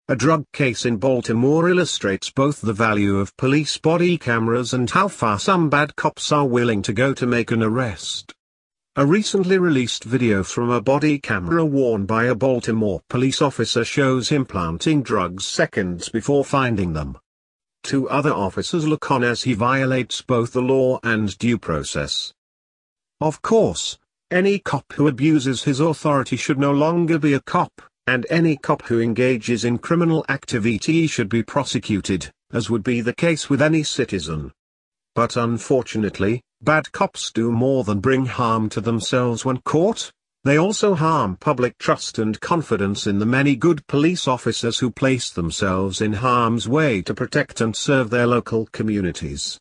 A drug case in Baltimore illustrates both the value of police body cameras and how far some bad cops are willing to go to make an arrest. A recently released video from a body camera worn by a Baltimore police officer shows him planting drugs seconds before finding them. Two other officers look on as he violates both the law and due process. Of course, any cop who abuses his authority should no longer be a cop, and any cop who engages in criminal activity should be prosecuted, as would be the case with any citizen. But unfortunately, bad cops do more than bring harm to themselves when caught. They also harm public trust and confidence in the many good police officers who place themselves in harm's way to protect and serve their local communities.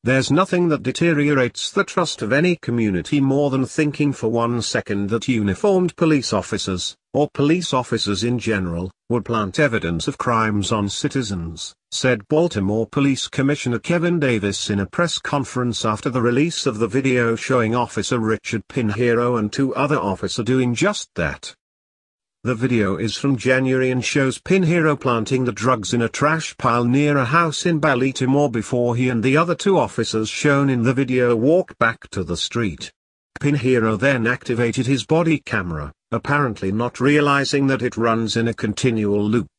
There's nothing that deteriorates the trust of any community more than thinking for 1 second that uniformed police officers, or police officers in general, would plant evidence of crimes on citizens, said Baltimore Police Commissioner Kevin Davis in a press conference after the release of the video showing Officer Richard Pinheiro and two other officers doing just that. The video is from January and shows Pinheiro planting the drugs in a trash pile near a house in Baltimore before he and the other two officers shown in the video walk back to the street. Pinheiro then activated his body camera, apparently not realizing that it runs in a continual loop,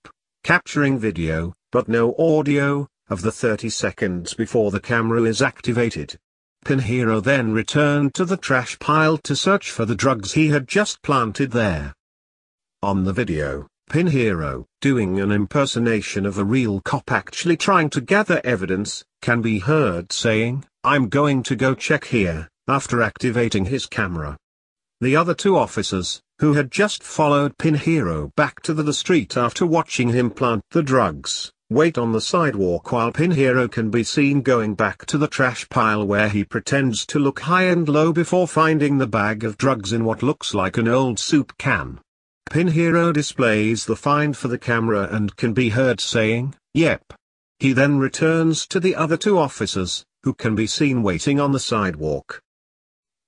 capturing video, but no audio, of the 30 seconds before the camera is activated. Pinheiro then returned to the trash pile to search for the drugs he had just planted there. On the video, Pinheiro, doing an impersonation of a real cop actually trying to gather evidence, can be heard saying, "I'm going to go check here," after activating his camera. The other two officers, who had just followed Pinheiro back to the street after watching him plant the drugs, wait on the sidewalk while Pinheiro can be seen going back to the trash pile where he pretends to look high and low before finding the bag of drugs in what looks like an old soup can. Pinheiro displays the find for the camera and can be heard saying, "Yep." He then returns to the other two officers, who can be seen waiting on the sidewalk.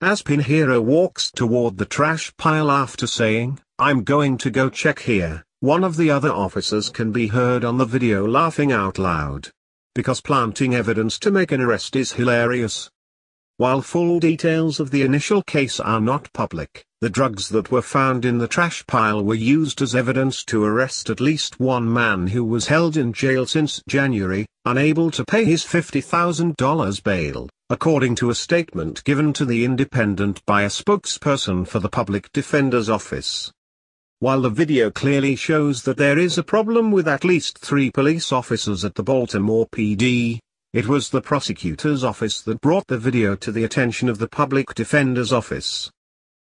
As Pinheiro walks toward the trash pile after saying, "I'm going to go check here," one of the other officers can be heard on the video laughing out loud. Because planting evidence to make an arrest is hilarious. While full details of the initial case are not public, the drugs that were found in the trash pile were used as evidence to arrest at least one man who was held in jail since January, unable to pay his $50,000 bail, according to a statement given to The Independent by a spokesperson for the Public Defender's Office. While the video clearly shows that there is a problem with at least 3 police officers at the Baltimore PD, it was the prosecutor's office that brought the video to the attention of the Public Defender's Office.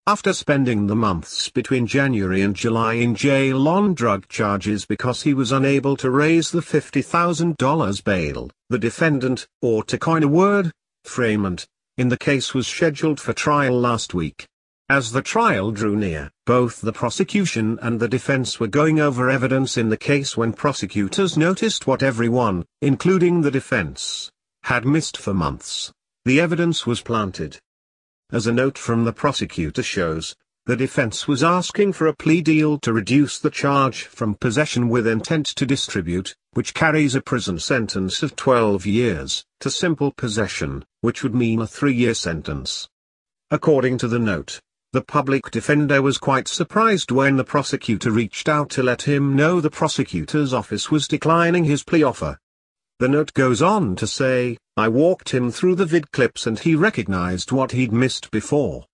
After spending the months between January and July in jail on drug charges because he was unable to raise the $50,000 bail, the defendant, or to coin a word, Freeman, in the case was scheduled for trial last week. As the trial drew near, both the prosecution and the defense were going over evidence in the case when prosecutors noticed what everyone, including the defense, had missed for months. The evidence was planted. As a note from the prosecutor shows, the defense was asking for a plea deal to reduce the charge from possession with intent to distribute, which carries a prison sentence of 12 years, to simple possession, which would mean a 3-year sentence. According to the note, the public defender was quite surprised when the prosecutor reached out to let him know the prosecutor's office was declining his plea offer. The note goes on to say, "I walked him through the vid clips and he recognized what he'd missed before.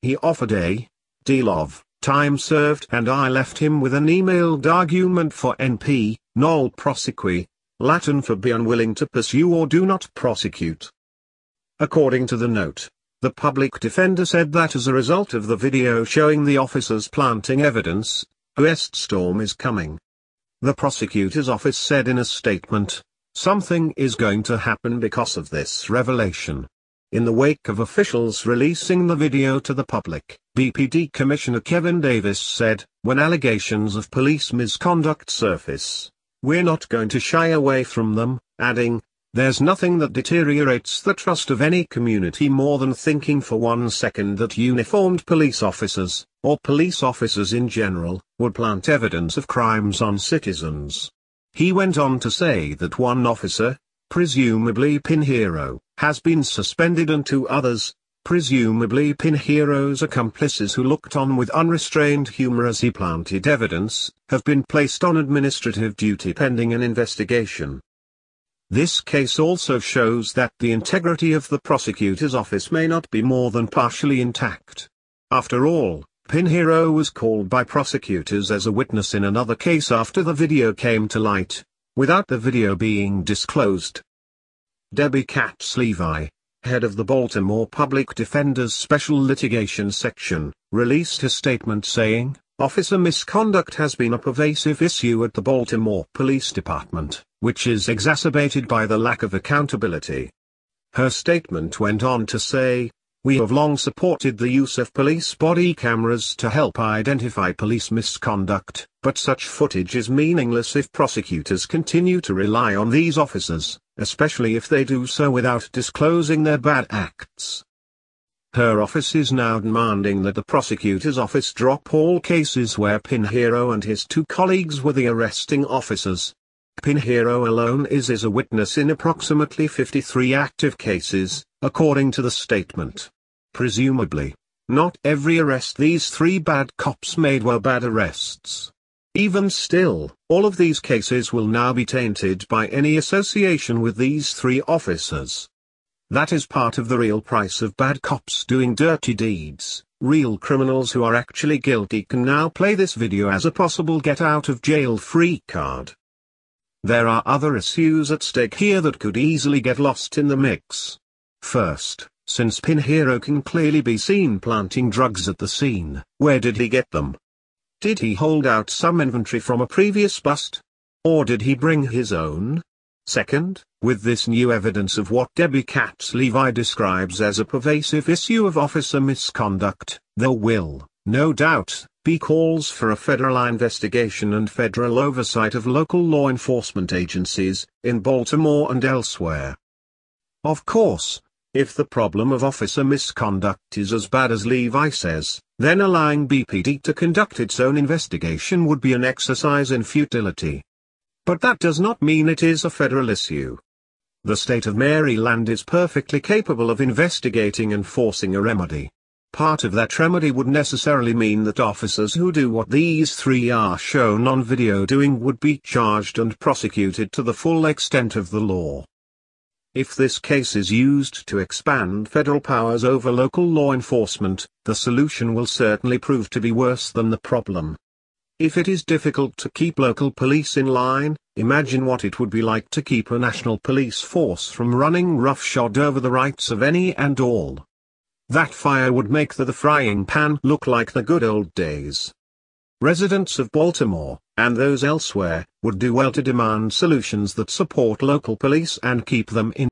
He offered a deal of time served and I left him with an emailed argument for NP, nol prosequi, Latin for be unwilling to pursue or do not prosecute." According to the note, the public defender said that as a result of the video showing the officers planting evidence, a arrest storm is coming. The prosecutor's office said in a statement, "Something is going to happen because of this revelation." In the wake of officials releasing the video to the public, BPD Commissioner Kevin Davis said, "When allegations of police misconduct surface, we're not going to shy away from them," adding, There's nothing that deteriorates the trust of any community more than thinking for 1 second that uniformed police officers, or police officers in general, would plant evidence of crimes on citizens. He went on to say that one officer, presumably Pinheiro, has been suspended and 2 others, presumably Pinheiro's accomplices who looked on with unrestrained humor as he planted evidence, have been placed on administrative duty pending an investigation. This case also shows that the integrity of the prosecutor's office may not be more than partially intact. After all, Pinheiro was called by prosecutors as a witness in another case after the video came to light, without the video being disclosed. Debbie Katz-Levi, head of the Baltimore Public Defender's Special Litigation Section, released a statement saying, "Officer misconduct has been a pervasive issue at the Baltimore Police Department, which is exacerbated by the lack of accountability." Her statement went on to say, "We have long supported the use of police body cameras to help identify police misconduct, but such footage is meaningless if prosecutors continue to rely on these officers, especially if they do so without disclosing their bad acts." Her office is now demanding that the prosecutor's office drop all cases where Pinheiro and his 2 colleagues were the arresting officers. Pinheiro alone is a witness in approximately 53 active cases, according to the statement. Presumably, not every arrest these 3 bad cops made were bad arrests. Even still, all of these cases will now be tainted by any association with these 3 officers. That is part of the real price of bad cops doing dirty deeds. Real criminals who are actually guilty can now play this video as a possible get-out-of-jail-free card. There are other issues at stake here that could easily get lost in the mix. First, since Pinheiro can clearly be seen planting drugs at the scene, where did he get them? Did he hold out some inventory from a previous bust? Or did he bring his own? Second, with this new evidence of what Debbie Katz-Levi describes as a pervasive issue of officer misconduct, there will, no doubt, be calls for a federal investigation and federal oversight of local law enforcement agencies, in Baltimore and elsewhere. Of course, if the problem of officer misconduct is as bad as Levi says, then allowing BPD to conduct its own investigation would be an exercise in futility. But that does not mean it is a federal issue. The state of Maryland is perfectly capable of investigating and forcing a remedy. Part of that remedy would necessarily mean that officers who do what these 3 are shown on video doing would be charged and prosecuted to the full extent of the law. If this case is used to expand federal powers over local law enforcement, the solution will certainly prove to be worse than the problem. If it is difficult to keep local police in line, imagine what it would be like to keep a national police force from running roughshod over the rights of any and all. That fire would make the frying pan look like the good old days. Residents of Baltimore, and those elsewhere, would do well to demand solutions that support local police and keep them in